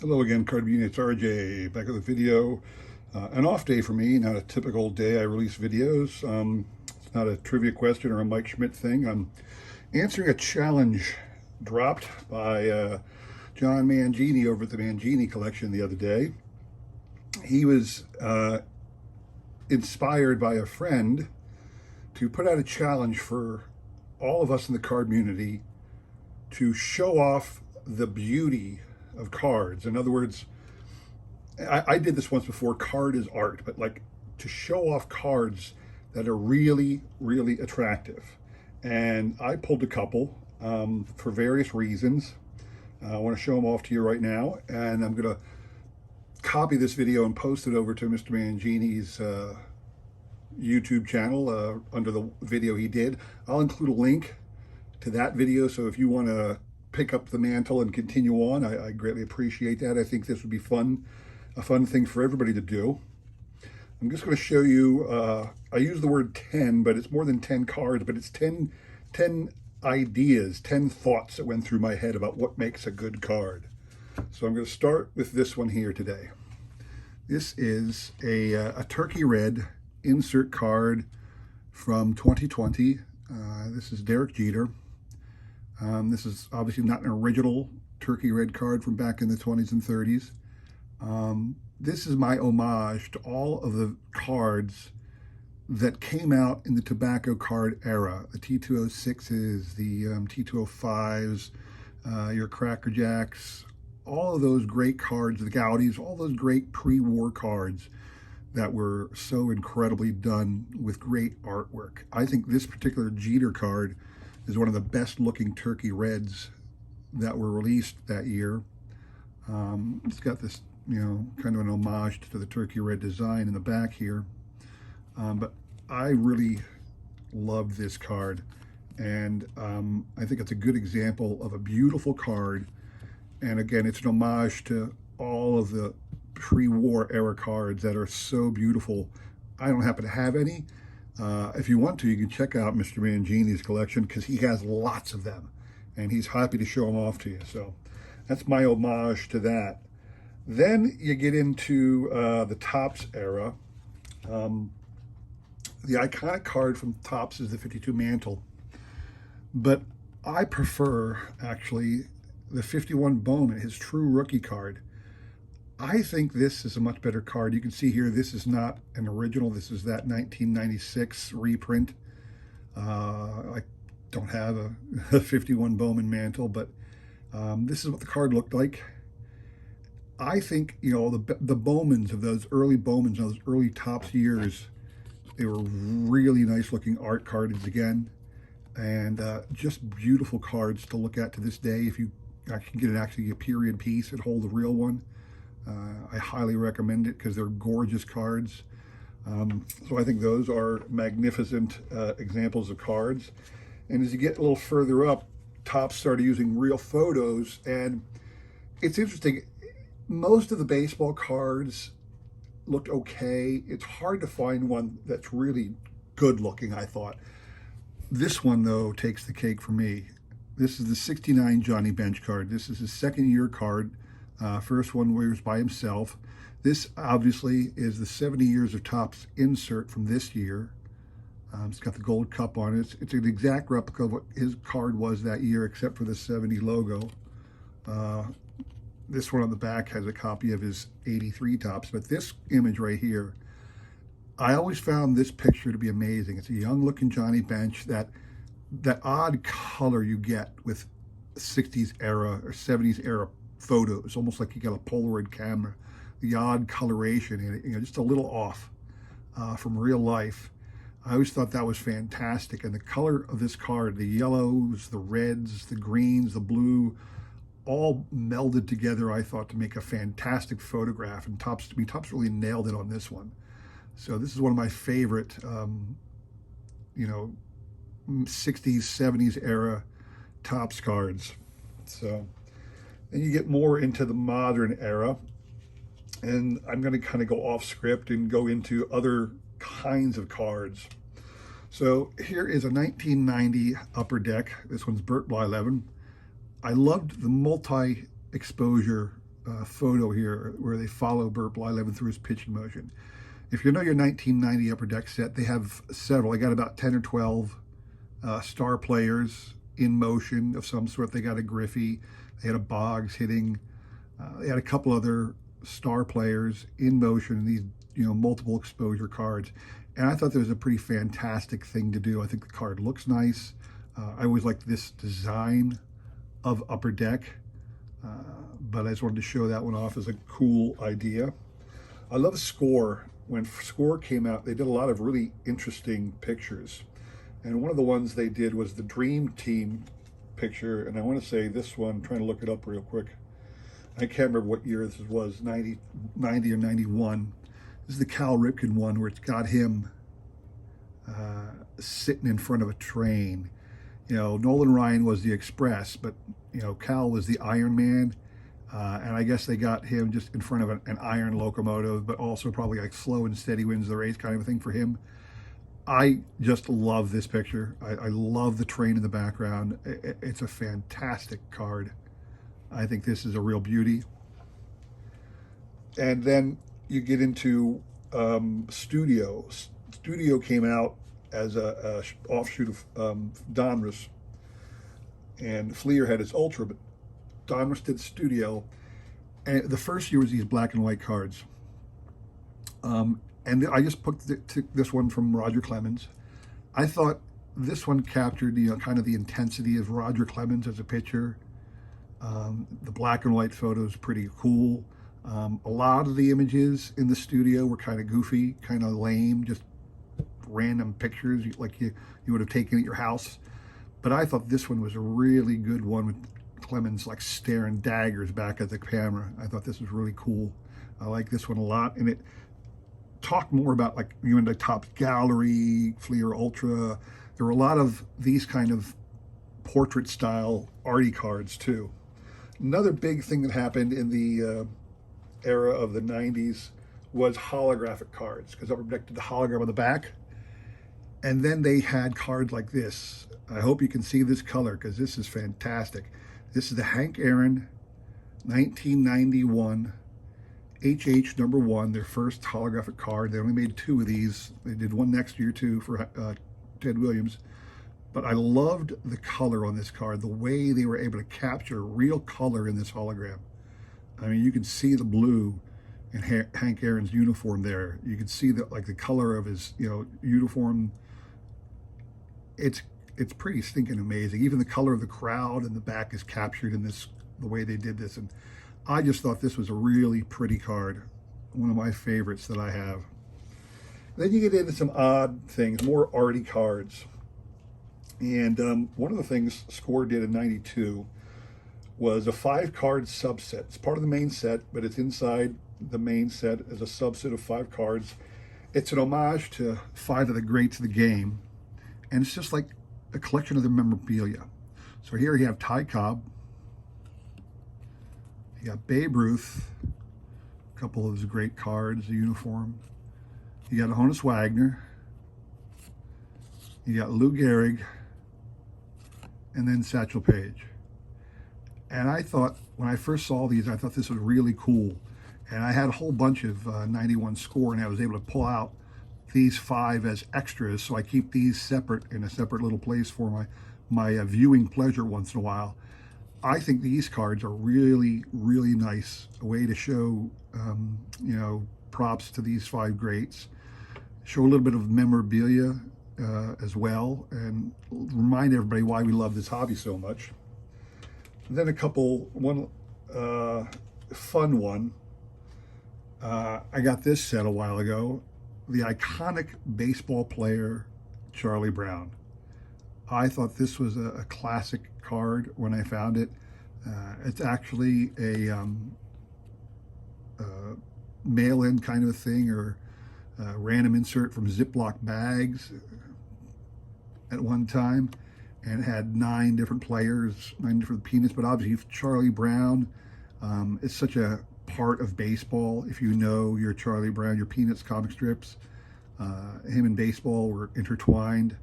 Hello again, Card Mangini. It's RJ back with a video. An off day for me, not a typical day I release videos. It's not a trivia question or a Mike Schmidt thing. I'm answering a challenge dropped by John Mangini over at the Mangini collection the other day. He was inspired by a friend to put out a challenge for all of us in the card community to show off the beauty of cards. In other words, I did this once before. Card is art, but like to show off cards that are really, really attractive. And I pulled a couple for various reasons. I want to show them off to you right now, and I'm going to copy this video and post it over to Mr. Mangini's YouTube channel under the video he did. I'll include a link to that video, so if you want to pick up the mantle and continue on, I greatly appreciate that. I think this would be fun, a fun thing for everybody to do. I'm just going to show you, I use the word 10, but it's more than 10 cards, but it's 10 ideas, 10 thoughts that went through my head about what makes a good card. So I'm going to start with this one here today. This is a turkey red insert card from 2020. This is Derek Jeter. This is obviously not an original turkey red card from back in the 20s and 30s. This is my homage to all of the cards that came out in the tobacco card era. The T206s, the T205s, your Cracker Jacks, all of those great cards, the Gaudis, all those great pre-war cards that were so incredibly done with great artwork. I think this particular Jeter card is one of the best looking turkey reds that were released that year. It's got this, kind of an homage to the turkey red design in the back here. But I really love this card. And I think it's a good example of a beautiful card. And again, it's an homage to all of the pre-war era cards that are so beautiful. I don't happen to have any. If you want to, you can check out Mr. Mangini's collection because he has lots of them and he's happy to show them off to you. So that's my homage to that. Then you get into the Topps era. The iconic card from Topps is the 52 Mantle, but I prefer actually the 51 Bowman, his true rookie card. I think this is a much better card. You can see here, this is not an original. This is that 1996 reprint. I don't have a 51 Bowman Mantle, but this is what the card looked like. I think, the Bowmans of those early Bowmans, those early Topps years, they were really nice looking art cards again. And just beautiful cards to look at to this day. If you can get actually a period piece and hold the real one, I highly recommend it because they're gorgeous cards. So I think those are magnificent examples of cards. And as you get a little further up, Topps started using real photos. And it's interesting, most of the baseball cards looked okay. It's hard to find one that's really good looking, I thought. This one, though, takes the cake for me. This is the 69 Johnny Bench card. This is his second year card. First one where he was by himself. This obviously is the 70 years of Topps insert from this year. It's got the gold cup on it. It's an exact replica of what his card was that year, except for the 70 logo. This one on the back has a copy of his 83 Topps, but this image right here, I always found this picture to be amazing. It's a young looking Johnny Bench, that odd color you get with 60s era or 70s era photos, almost like you got a Polaroid camera. The odd coloration in it, just a little off from real life. I always thought that was fantastic. And the color of this card, the yellows, the reds, the greens, the blue, all melded together, I thought, to make a fantastic photograph. And Topps really nailed it on this one. So this is one of my favorite, 60s, 70s era Topps cards. So then you get more into the modern era, and I'm going to kind of go off script and go into other kinds of cards. So here is a 1990 Upper Deck. This one's Burt Blyleven. I loved the multi-exposure photo here where they follow Burt Blyleven through his pitching motion. If you know your 1990 Upper Deck set, they have several. They got about 10 or 12 star players in motion of some sort. They got a Griffey, they had a Boggs hitting, they had a couple other star players in motion in these, multiple exposure cards. And I thought that was a pretty fantastic thing to do. I think the card looks nice. I always liked this design of Upper Deck, but I just wanted to show that one off as a cool idea. I love Score. When Score came out, they did a lot of really interesting pictures. And one of the ones they did was the Dream Team picture. And I want to say this one, I'm trying to look it up real quick. I can't remember what year this was, 90 or 91. This is the Cal Ripken one where it's got him sitting in front of a train. Nolan Ryan was the Express, but, Cal was the Iron Man. And I guess they got him just in front of an iron locomotive, but also probably like slow and steady wins the race kind of a thing for him. I just love this picture. I love the train in the background. It's a fantastic card. I think this is a real beauty. And then you get into Studio. Studio came out as a offshoot of Donruss, and Fleer had his Ultra, but Donruss did Studio. And the first year was these black and white cards. And I just picked this one from Roger Clemens. I thought this one captured, kind of the intensity of Roger Clemens as a pitcher. The black and white photo is pretty cool. A lot of the images in the Studio were kind of goofy, kind of lame, just random pictures like you would have taken at your house. But I thought this one was a really good one with Clemens like staring daggers back at the camera. I thought this was really cool. I like this one a lot. And it talked more about like in the Top Gallery, Fleer Ultra. There were a lot of these kind of portrait style arty cards too. Another big thing that happened in the era of the 90s was holographic cards, because Upper Deck did the hologram on the back. And then they had cards like this. I hope you can see this color because this is fantastic. This is the Hank Aaron 1991 HH #1, their first holographic card. They only made 2 of these. They did one next year too for Ted Williams. But I loved the color on this card, the way they were able to capture real color in this hologram. I mean, you can see the blue in Hank Aaron's uniform there. You can see the color of his uniform. It's pretty stinking amazing. Even the color of the crowd in the back is captured in this, the way they did this. And I just thought this was a really pretty card. One of my favorites that I have. Then you get into some odd things, more arty cards. And one of the things Score did in '92 was a 5-card subset. It's part of the main set, but it's inside the main set as a subset of 5 cards. It's an homage to 5 of the greats of the game. And it's just like a collection of their memorabilia. So here you have Ty Cobb. You got Babe Ruth. A couple of his great cards, the uniform. You got Honus Wagner. You got Lou Gehrig. And then Satchel Paige. And I thought, when I first saw these, I thought this was really cool. And I had a whole bunch of 91 Score, and I was able to pull out these 5 as extras, so I keep these separate in a separate little place for my viewing pleasure once in a while. I think these cards are really, really nice. A way to show, props to these 5 greats. Show a little bit of memorabilia as well, and remind everybody why we love this hobby so much. And then one fun one. I got this set a while ago. The iconic baseball player, Charlie Brown. I thought this was a classic card when I found it. It's actually a mail-in kind of a thing, or random insert from Ziploc bags at one time, and it had 9 different players, 9 different peanuts, but obviously Charlie Brown is such a part of baseball. If you know your Charlie Brown, your Peanuts comic strips, him and baseball were intertwined,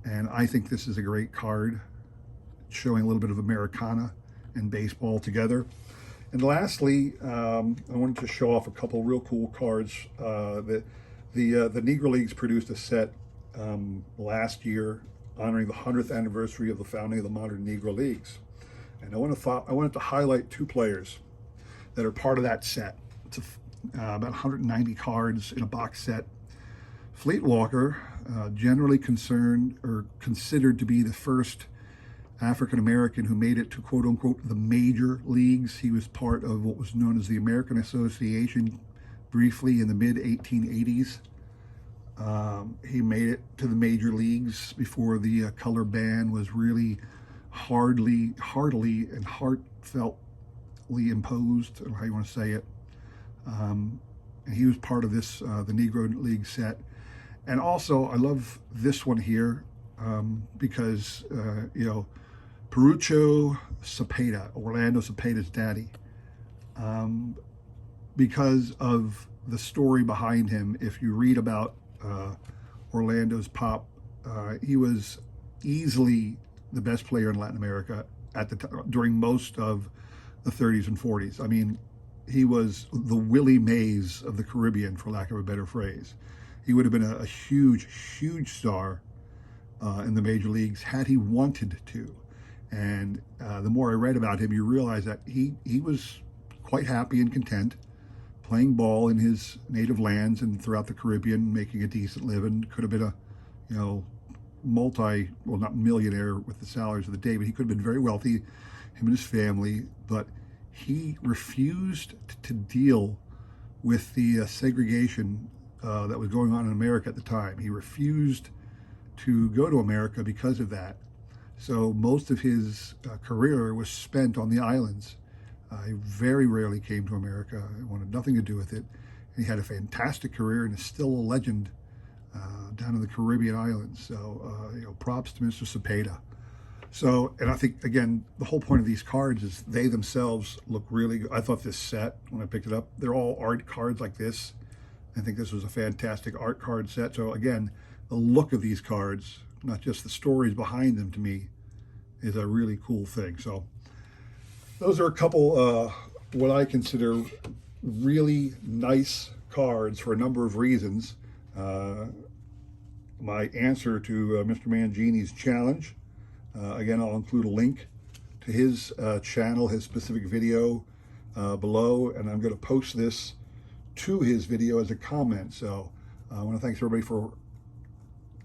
and I think this is a great card showing a little bit of Americana and baseball together. And lastly, I wanted to show off a couple real cool cards. The Negro Leagues produced a set last year honoring the 100th anniversary of the founding of the modern Negro Leagues. And I wanted to highlight two players that are part of that set. It's about 190 cards in a box set. Fleet Walker, generally concerned or considered to be the first African American who made it to quote unquote the major leagues. He was part of what was known as the American Association briefly in the mid 1880s. He made it to the major leagues before the color ban was really heartily and heartfeltly imposed, or how you want to say it. And he was part of this, the Negro League set. And also, I love this one here because, you know, Perucho Cepeda, Orlando Cepeda's daddy, because of the story behind him. If you read about Orlando's pop, he was easily the best player in Latin America at the time, during most of the 30s and 40s. I mean, he was the Willie Mays of the Caribbean, for lack of a better phrase. He would have been a huge star in the major leagues had he wanted to. And the more I read about him, you realize that he was quite happy and content playing ball in his native lands and throughout the Caribbean, making a decent living. Could have been a, you know, well, not millionaire with the salaries of the day, but he could have been very wealthy, him and his family. But he refused to deal with the segregation that was going on in America at the time. He refused to go to America because of that. So most of his career was spent on the islands. He very rarely came to America. He wanted nothing to do with it. He had a fantastic career and is still a legend down in the Caribbean islands. So, you know, props to Mr. Cepeda. So, and I think, again, the whole point of these cards is they themselves look really good. I thought this set, when I picked it up, they're all art cards like this. I think this was a fantastic art card set. So again, the look of these cards, not just the stories behind them, to me, is a really cool thing. So those are a couple what I consider really nice cards for a number of reasons. My answer to Mr. Mangini's challenge. Again, I'll include a link to his channel, his specific video below, and I'm going to post this to his video as a comment. So I want to thank everybody for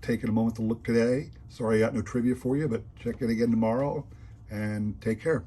taking a moment to look today. Sorry I got no trivia for you, but check it again tomorrow, and take care.